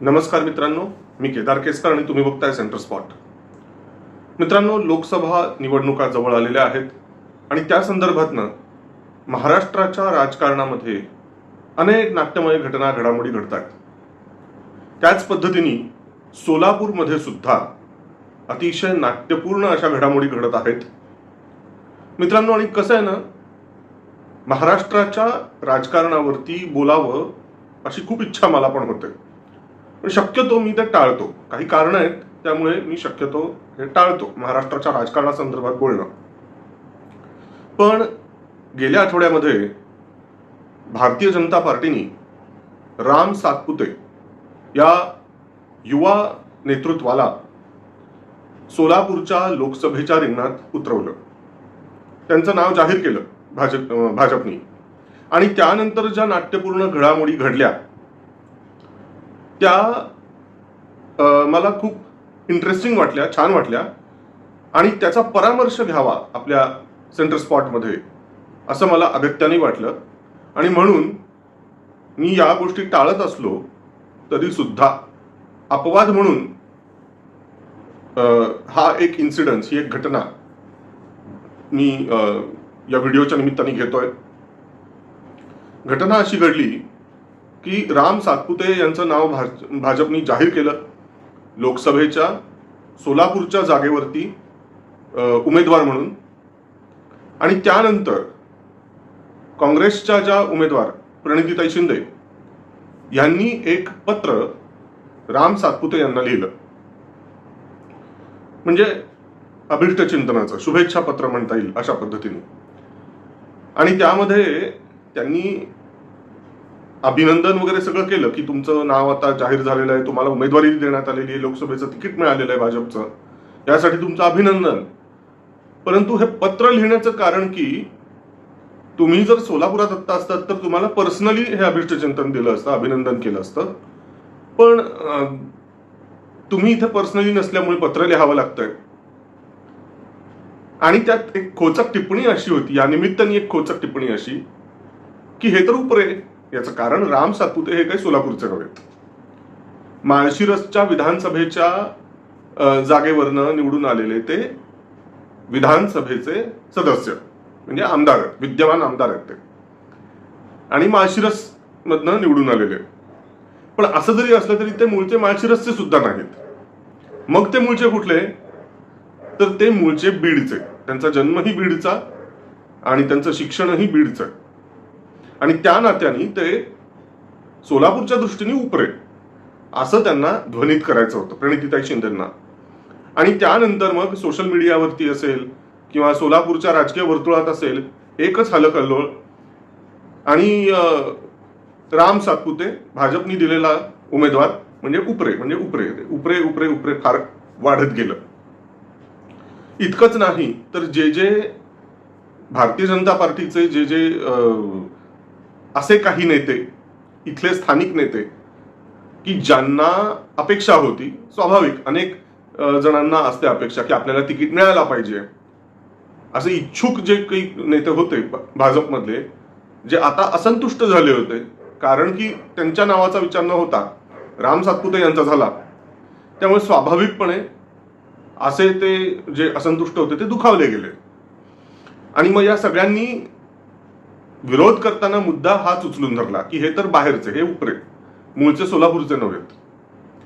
नमस्कार मित्रांनो, मी केदार केसकर आणि तुम्ही बघताय सेंटर स्पॉट. मित्रांनो, लोकसभा निवडणुका जवळ आलेल्या आहेत आणि त्या संदर्भातनं महाराष्ट्राच्या राजकारणामध्ये अनेक नाट्यमय घडामोडी घडतात. त्याच पद्धतीने सोलापूरमध्ये सुद्धा अतिशय नाट्यपूर्ण अशा घडामोडी घडत आहेत. मित्रांनो, आणि कसं आहे ना, महाराष्ट्राच्या राजकारणावरती बोलावं अशी खूप इच्छा मला पण होते, पण शक्यतो मी ते टाळतो. काही कारण आहेत, त्यामुळे मी शक्यतो हे टाळतो महाराष्ट्राच्या राजकारणासंदर्भात बोलणं. पण गेल्या आठवड्यामध्ये भारतीय जनता पार्टीने राम सातपुते या युवा नेतृत्वाला सोलापूरच्या लोकसभेच्या रिंगणात उतरवलं. त्यांचं नाव जाहीर केलं भाजपनी. आणि त्यानंतर ज्या नाट्यपूर्ण घडामोडी घडल्या त्या मला खूप इंटरेस्टिंग वाटल्या, छान वाटल्या आणि त्याचा परामर्श घ्यावा आपल्या सेंटर स्पॉटमध्ये असं मला अगत्याने वाटलं. आणि म्हणून मी या गोष्टी टाळत असलो तरी सुद्धा अपवाद म्हणून हा एक इन्सिडन्स, ही एक घटना मी या व्हिडिओच्या निमित्ताने घेतोय. घटना अशी घडली की राम सातपुते यांचं नाव भाजपनी जाहीर केलं लोकसभेच्या सोलापूरच्या जागेवरती उमेदवार म्हणून. आणि त्यानंतर काँग्रेसच्या ज्या उमेदवार प्रणितीताई शिंदे यांनी एक पत्र राम सातपुते यांना लिहिलं, म्हणजे अभिष्ट चिंतनाचं शुभेच्छा पत्र म्हणता येईल अशा पद्धतीने. आणि त्यामध्ये त्यांनी अभिनंदन वगैरे सगळं केलं की तुमचं नाव आता जाहीर झालेलं आहे, तुम्हाला उमेदवारी देण्यात आलेली आहे, लोकसभेचं तिकीट मिळालेलं आहे भाजपचं, यासाठी तुमचं अभिनंदन. परंतु हे पत्र लिहिण्याचं कारण की तुम्ही जर सोलापुरात आत्ता असतात तर तुम्हाला पर्सनली हे अभिष्ट चिंतन दिलं असतं, अभिनंदन केलं असतं. पण तुम्ही इथे पर्सनली नसल्यामुळे पत्र लिहावं लागतंय. आणि त्यात एक खोचक टिप्पणी अशी होती, या निमित्ताने एक खोचक टिप्पणी अशी की हे तर उपरे. याचं कारण राम सातपुते हे काही सोलापूरचे नव्हेत. माळशिरसच्या विधानसभेच्या जागेवरनं निवडून आलेले ते विधानसभेचे सदस्य, म्हणजे आमदार आहेत, विद्यमान आमदार आहेत ते, आणि माळशिरस मधनं निवडून आलेले. पण असं जरी असलं तरी ते मूळचे माळशिरसचे सुद्धा नाहीत. मग ते मूळचे कुठले? तर ते मूळचे बीडचे. त्यांचा जन्मही बीडचा आणि त्यांचं शिक्षणही बीडचं. आणि त्या नात्याने ते सोलापूरच्या दृष्टीने उपरे असं त्यांना ध्वनित करायचं होतं प्रणितीताई शिंदेंना. आणि त्यानंतर मग सोशल मीडियावरती असेल किंवा सोलापूरच्या राजकीय वर्तुळात असेल एकच हलकल्लोळ. आणि राम सातपुते भाजपनी दिलेला उमेदवार म्हणजे उपरे, म्हणजे उपरे उपरे उपरे उपरे फार वाढत गेलं. इतकंच नाही तर जे जे भारतीय जनता पार्टीचे जे जे असे काही नेते, इथले स्थानिक नेते की ज्यांना अपेक्षा होती, स्वाभाविक अनेक जणांना असते अपेक्षा की आपल्याला तिकीट मिळायला पाहिजे, असे इच्छुक जे काही नेते होते भाजपमधले, जे आता असंतुष्ट झाले होते कारण की त्यांच्या नावाचा विचार न होता राम सातपुते यांचा झाला. त्यामुळे स्वाभाविकपणे असे ते जे असंतुष्ट होते ते दुखावले गेले. आणि मग या सगळ्यांनी विरोध करताना मुद्दा हाच उचलून धरला की हे तर बाहेरचे, हे उपरे, मूळचे सोलापूरचे नव्हेत.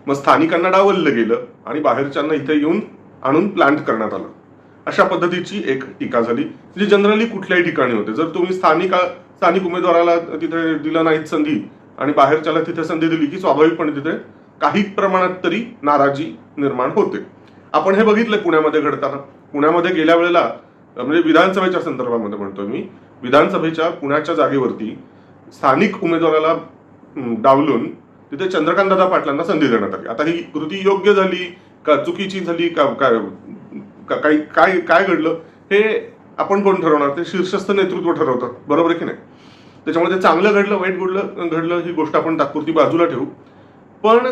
मग स्थानिकांना डावललं गेलं आणि बाहेरच्यांना इथे येऊन आणून प्लांट करण्यात आलं. अशा पद्धतीची एक टीका झाली, जी जनरली कुठल्याही ठिकाणी होते. जर तुम्ही स्थानिक उमेदवाराला तिथे दिलं नाहीत संधी आणि बाहेरच्याला तिथे संधी दिली की स्वाभाविकपणे तिथे काही प्रमाणात तरी नाराजी निर्माण होते. आपण हे बघितलंय पुण्यामध्ये घडताना. पुण्यामध्ये गेल्या वेळेला, म्हणजे विधानसभेच्या संदर्भामध्ये म्हणतोय मी, विधानसभेच्या पुण्याच्या जागेवरती स्थानिक उमेदवाराला डावलून तिथे चंद्रकांतदादा पाटलांना संधी देण्यात आली. आता ही कृती योग्य झाली का चुकीची झाली का काय काय काय घडलं हे आपण कोण ठरवणार? ते शीर्षस्थ नेतृत्व ठरवतं, बरोबर आहे की नाही? त्याच्यामुळे ते चांगलं घडलं वाईट घडलं ही गोष्ट आपण तात्पुरती बाजूला ठेवू. पण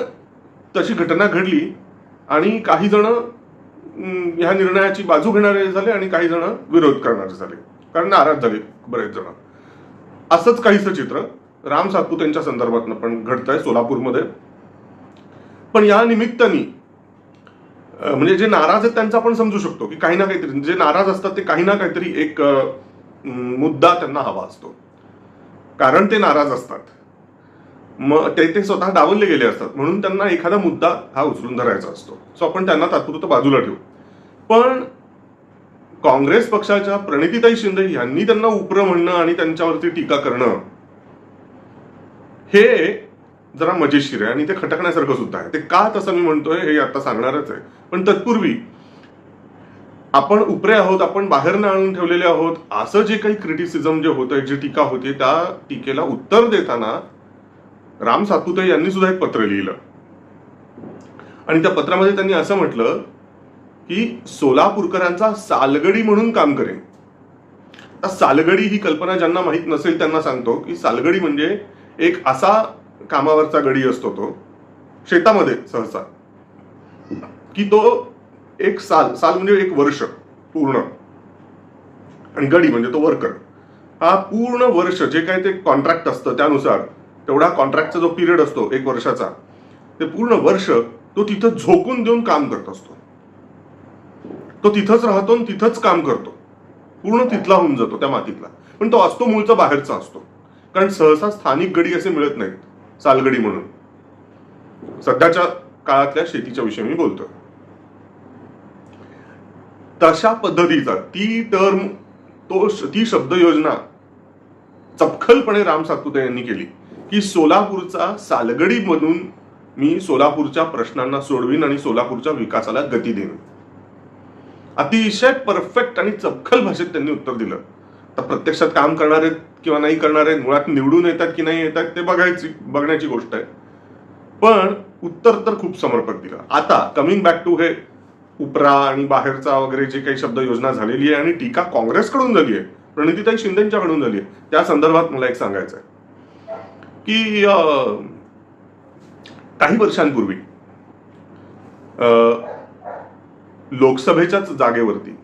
तशी घटना घडली आणि काही जण ह्या निर्णयाची बाजू घेणारे झाले आणि काही जण विरोध करणारे झाले, कारण नाराज झाले बरेच जण. असंच काहीसं चित्र राम सातपुतेंच्या संदर्भात पण घडतंय सोलापूरमध्ये. पण या निमित्ताने म्हणजे जे नाराज आहेत त्यांचं आपण समजू शकतो की काही ना काहीतरी, जे नाराज असतात ते काही ना काहीतरी एक मुद्दा त्यांना हवा असतो, कारण ते नाराज असतात. मग ते स्वतः डावलले गेले असतात, म्हणून त्यांना एखादा मुद्दा हा उचलून धरायचा असतो. सो आपण त्यांना तात्पुरतं बाजूला ठेवू. पण काँग्रेस पक्षाच्या प्रणितीताई शिंदे यांनी त्यांना उपरं म्हणणं आणि त्यांच्यावरती टीका करणं हे जरा मजेशीर आहे आणि ते खटकण्यासारखं सुद्धा आहे. ते का तसं मी म्हणतोय हे आता सांगणारच आहे. पण तत्पूर्वी आपण उपरे आहोत, आपण बाहेरनं आणून ठेवलेले आहोत, असं जे काही क्रिटिसिझम जे होतंय, जी टीका होती, त्या टीकेला उत्तर देताना राम सातपुते यांनी सुद्धा एक पत्र लिहिलं आणि त्या पत्रामध्ये त्यांनी असं म्हटलं की सोलापूरकरांचा सालगडी म्हणून काम करेन. सालगडी ही कल्पना ज्यांना माहीत नसेल त्यांना सांगतो की सालगडी म्हणजे एक असा कामावरचा गडी असतो, तो शेतामध्ये सहसा, की तो एक साल म्हणजे एक वर्ष पूर्ण, आणि गडी म्हणजे तो वर्कर. हा पूर्ण वर्ष जे काही ते कॉन्ट्रॅक्ट असतं त्यानुसार तेवढा कॉन्ट्रॅक्टचा जो पिरियड असतो 1 वर्षाचा, ते पूर्ण वर्ष तो तिथं झोकून देऊन काम करत असतो. तो तिथंच राहतो आणि तिथंच काम करतो, पूर्ण तिथला होऊन जातो त्या मातीतला. पण तो असतो मूळचा बाहेरचा असतो, कारण सहसा स्थानिक गडी असे मिळत नाहीत, सालगडी म्हणून. सध्याच्या काळातल्या शेतीच्या विषयी मी बोलतोय. तशा पद्धतीचा ती टर्म, ती शब्द योजना चपखलपणे राम सातपुते यांनी केली की सोलापूरचा सालगडी म्हणून मी सोलापूरच्या प्रश्नांना सोडवीन आणि सोलापूरच्या विकासाला गती देईन. अतिशय परफेक्ट आणि चपखल भाषेत त्यांनी उत्तर दिलं. तर प्रत्यक्षात काम करणार आहेत किंवा नाही करणार आहेत, मुळात निवडून येतात की नाही येतात ते बघण्याची गोष्ट आहे. पण उत्तर तर खूप समर्पक दिलं. आता कमिंग बॅक टू हे उपरा आणि बाहेरचा वगैरे जे काही शब्द योजना झालेली आहे आणि टीका काँग्रेसकडून झाली आहे, प्रणितीताई शिंदेंच्याकडून झाली आहे, त्या संदर्भात मला एक सांगायचं आहे की काही वर्षांपूर्वी लोकसभेच्याच जागेवरती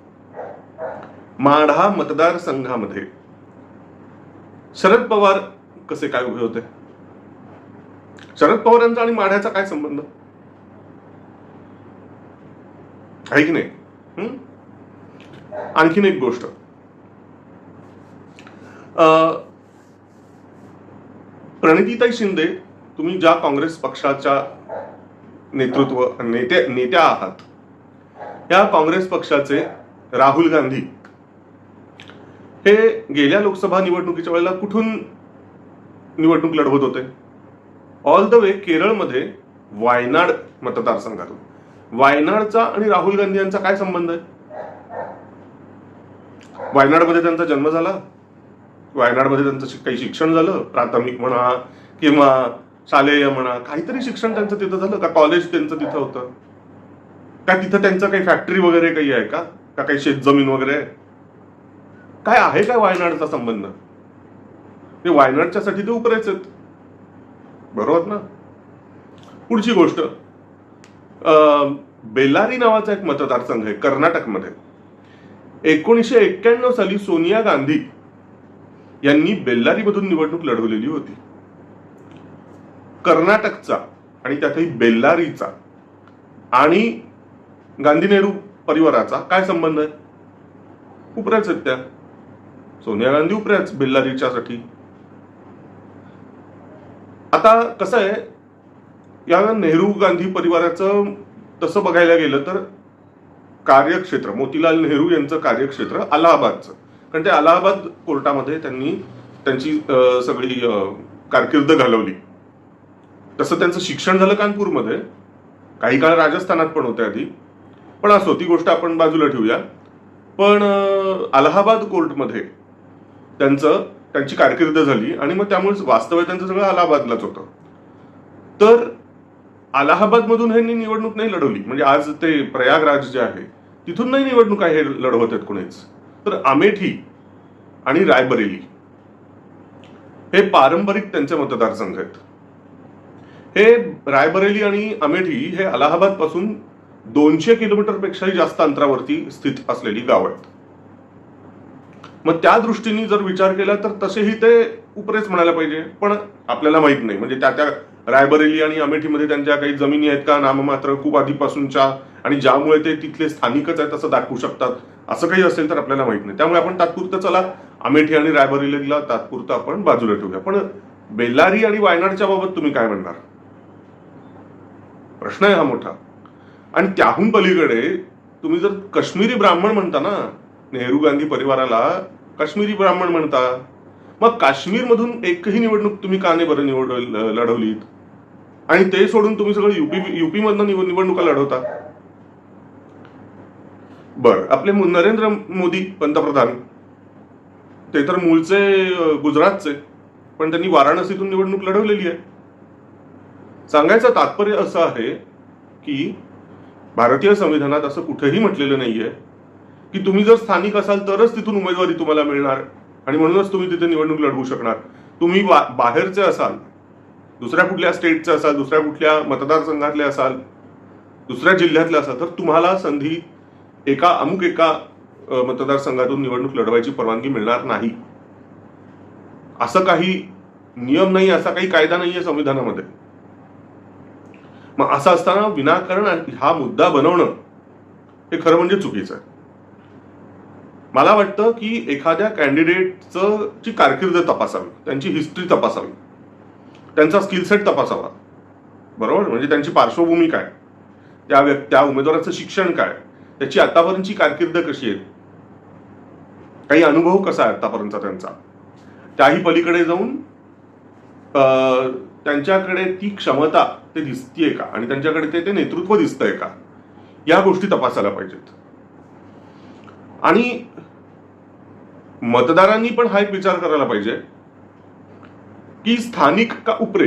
माढा मतदारसंघामध्ये शरद पवार कसे काय उभे होते? शरद पवारांचा आणि माढ्याचा काय संबंध आहे की नाही? आणखीन एक गोष्ट, प्रणितीताई शिंदे, तुम्ही ज्या काँग्रेस पक्षाच्या नेत्या आहात, या काँग्रेस पक्षाचे राहुल गांधी हे गेल्या लोकसभा निवडणुकीच्या वेळेला कुठून निवडणूक लढवत होते? ऑल द वे केरळमध्ये वायनाड मतदारसंघातून. वायनाडचा आणि राहुल गांधी यांचा काय संबंध आहे? वायनाडमध्ये त्यांचा जन्म झाला, वायनाडमध्ये त्यांचं काही शिक्षण झालं, प्राथमिक म्हणा किंवा शालेय म्हणा, काहीतरी शिक्षण त्यांचं तिथं झालं का? कॉलेज त्यांचं तिथं होतं का? तिथं त्यांचं काही फॅक्टरी वगैरे काही आहे का? काही शेतजमीन वगैरे आहे? काय आहे काय वायनाडचा संबंध? ते वायनाडच्यासाठी ते उपरेच आहेत, बरोबर ना? पुढची गोष्ट, बेल्लारी नावाचा एक मतदारसंघ आहे कर्नाटकमध्ये. 1991 साली सोनिया गांधी यांनी बेल्लारीमधून निवडणूक लढवलेली होती. कर्नाटकचा आणि त्यातही बेल्लारीचा आणि गांधी नेहरू परिवाराचा काय संबंध आहे? उपऱ्याच आहेत त्या. सोनिया गांधी उपऱ्याच बेल्लारीच्यासाठी. आता कसं आहे, या नेहरू गांधी परिवाराचं तसं बघायला गेलं तर कार्यक्षेत्र, मोतीलाल नेहरू यांचं कार्यक्षेत्र अलाहाबादचं, कारण ते अलाहाबाद कोर्टामध्ये त्यांनी त्यांची सगळी कारकीर्द घालवली. तसं त्यांचं शिक्षण झालं कानपूरमध्ये, काही काळ राजस्थानात पण होते आधी, पण असो ती गोष्ट आपण बाजूला ठेवूया. पण अलाहाबाद कोर्टमध्ये त्यांची कारकीर्द झाली आणि मग त्यामुळे वास्तव्य त्यांचं सगळं अलाहाबादलाच होतं. तर अलाहाबादमधून ह्यांनी निवडणूक नाही लढवली, म्हणजे आज ते प्रयागराज जे आहे तिथून नाही निवडणूक आहे हे लढवत आहेत कुणीच. तर अमेठी आणि रायबरेली हे पारंपरिक त्यांचे मतदारसंघ आहेत. हे रायबरेली आणि अमेठी हे अलाहाबाद पासून 200 किलोमीटर पेक्षाही जास्त अंतरावरती स्थित असलेली गाव आहेत. मग त्या दृष्टीने जर विचार केला तर तसेही ते उपरेच म्हणायला पाहिजे, पण आपल्याला माहित नाही, म्हणजे त्या रायबरेली आणि अमेठीमध्ये त्यांच्या काही जमिनी आहेत का नाममात्र खूप आधीपासूनच्या, आणि ज्यामुळे ते तिथले स्थानिकच आहेत असं दाखवू शकतात, असं काही असेल तर आपल्याला माहित नाही. त्यामुळे आपण तात्पुरतं चला अमेठी आणि रायबरेलीला तात्पुरतं आपण बाजूला ठेवूया. पण बेल्लारी आणि वायनाडच्या बाबत तुम्ही काय म्हणणार? प्रश्न आहे हा मोठा. आणि त्याहून पलीकडे तुम्ही जर काश्मीरी ब्राह्मण म्हणता ना, नेहरू गांधी परिवाराला काश्मीरी ब्राह्मण म्हणता, मग काश्मीरमधून एकही निवडणूक तुम्ही का नाही बरं लढवलीत? आणि ते सोडून तुम्ही सगळं युपी मधनं निवडणुका लढवता. बर, आपले नरेंद्र मोदी पंतप्रधान ते तर मूळचे गुजरातचे, पण त्यांनी वाराणसीतून निवडणूक लढवलेली आहे. सांगायचं तात्पर्य असं आहे की भारतीय संविधानात असं कुठेही म्हटलेलं नाहीये की तुम्ही जर स्थानिक असाल तरच तिथून उमेदवारी तुम्हाला मिळणार आणि म्हणूनच तुम्ही तिथे निवडणूक लढवू शकणार. तुम्ही बाहेरचे असाल, दुसऱ्या कुठल्या स्टेटचे असाल, दुसऱ्या कुठल्या मतदारसंघातले असाल, दुसऱ्या जिल्ह्यातले असाल, तर तुम्हाला संधी अमुक एका मतदारसंघातून निवडणूक लढवायची परवानगी मिळणार नाही. असं काही नियम नाही, असा काही कायदा नाहीये संविधानामध्ये. मग असं असताना विनाकारण हा मुद्दा बनवणं हे खरं म्हणजे चुकीचं आहे. मला वाटतं की एखाद्या कॅन्डिडेटचं ची कारकीर्द तपासावी, त्यांची हिस्ट्री तपासावी, त्यांचा स्किल सेट तपासावा, बरोबर? म्हणजे त्यांची पार्श्वभूमी काय, त्या उमेदवाराचं शिक्षण काय, त्याची आतापर्यंतची कारकीर्द कशी आहे, काही अनुभव कसा आहे आतापर्यंतचा त्यांचा, त्याही पलीकडे जाऊन त्यांच्याकडे ती क्षमता ते दिसतीये का आणि त्यांच्याकडे ते नेतृत्व दिसतंय का, या गोष्टी तपासायला पाहिजेत. आणि मतदारांनी पण हा एक विचार करायला पाहिजे की स्थानिक का उपरे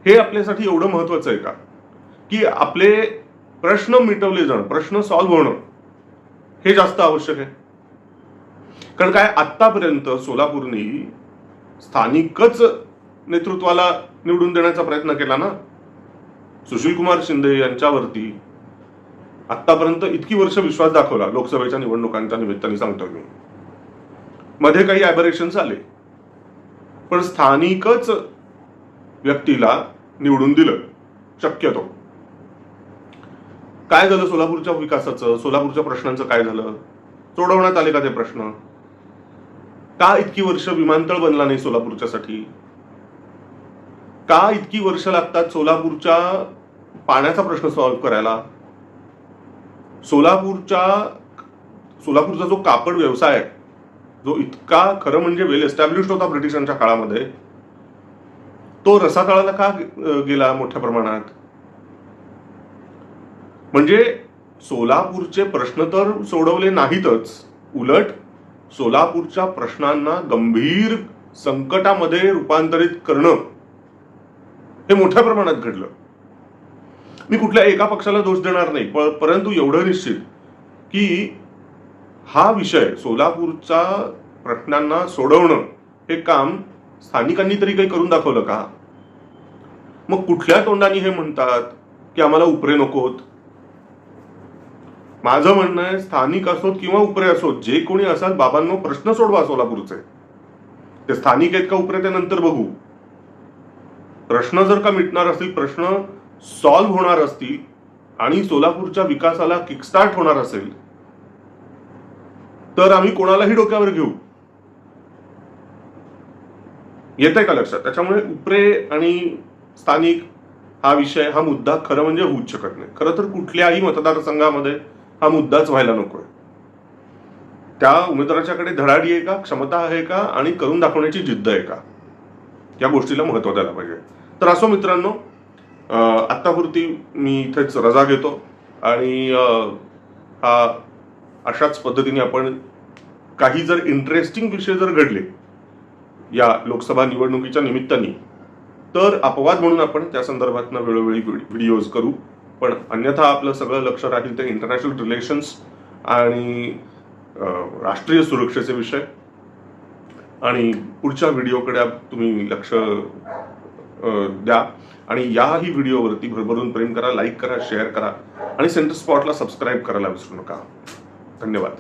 हे आपल्यासाठी एवढं महत्वाचं आहे का, की आपले प्रश्न मिटवले जाणं, प्रश्न सॉल्व्ह होणं हे जास्त आवश्यक आहे. कारण काय, आतापर्यंत सोलापूरनी स्थानिकच नेतृत्वाला निवडून देण्याचा प्रयत्न केला ना. सुशीलकुमार शिंदे यांच्यावरती आतापर्यंत इतकी वर्ष विश्वास दाखवला लोकसभेच्या निवडणुकांच्या निमित्ताने सांगतो मी. मध्ये काही ॲबरेशन्स आले, पण स्थानिकच व्यक्तीला निवडून दिलं शक्यतो. काय झालं सोलापूरच्या विकासाचं, सोलापूरच्या प्रश्नांचं काय झालं? सोडवण्यात आले का ते प्रश्न? का इतकी वर्ष विमानतळ बनला नाही सोलापूरच्यासाठी? का इतकी वर्ष लागतात सोलापूरच्या पाण्याचा प्रश्न सॉल्व्ह करायला? सोलापूरचा जो कापड व्यवसाय आहे, जो इतका खरं म्हणजे वेल एस्टॅब्लिश्ड होता ब्रिटिशांच्या काळामध्ये, तो रसातळाला का गेला मोठ्या प्रमाणात? म्हणजे सोलापूरचे प्रश्न तर सोडवले नाहीतच, उलट सोलापूरच्या प्रश्नांना गंभीर संकटामध्ये रूपांतरित करणं हे मोठ्या प्रमाणात घडलं. मी कुठल्या एका पक्षाला दोष देणार नाही, परंतु एवढं निश्चित की हा विषय सोलापूरच्या प्रश्नांना सोडवणं हे काम स्थानिकांनी तरी काही करून दाखवलं का? मग कुठल्या तोंडाने हे म्हणतात की आम्हाला उपरे नकोत? माझं म्हणणं आहे, स्थानिक असोत किंवा उपरे असोत, जे कोणी असाल, बाबांनो प्रश्न सोडवा सोलापूरचे. ते स्थानिक आहेत का उपरे ते नंतर बघू. प्रश्न जर का मिटणार असतील, प्रश्न सॉल्व्ह होणार असतील आणि सोलापूरच्या विकासाला किकस्टार्ट होणार असेल, तर आम्ही कोणालाही डोक्यावर घेऊ. येतंय का लक्षात? त्याच्यामुळे उपरे आणि स्थानिक हा विषय, हा मुद्दा खरं म्हणजे होऊच शकत नाही. खरं तर कुठल्याही मतदारसंघामध्ये हा मुद्दाच व्हायला नकोय. त्या उमेदवाराच्याकडे धडाडी आहे का, क्षमता आहे का आणि करून दाखवण्याची जिद्द आहे का, या गोष्टीला महत्व द्यायला पाहिजे. तर असो मित्रांनो, आत्तापुरती मी इथेच रजा घेतो आणि अशाच पद्धतीने आपण काही जर इंटरेस्टिंग विषय जर घडले या लोकसभा निवडणुकीच्या निमित्ताने, तर अपवाद म्हणून आपण त्या संदर्भातनं वेळोवेळी व्हिडिओज करू. पण अन्यथा आपलं सगळं लक्ष राहील ते इंटरनॅशनल रिलेशन्स आणि राष्ट्रीय सुरक्षेचे विषय. आणि पुढच्या व्हिडिओकडे तुम्ही लक्ष द्या आणि याही व्हिडिओवरती भरभरून प्रेम करा, लाईक करा, शेअर करा आणि सेंटर स्पॉटला सबस्क्राईब करायला विसरू नका. धन्यवाद.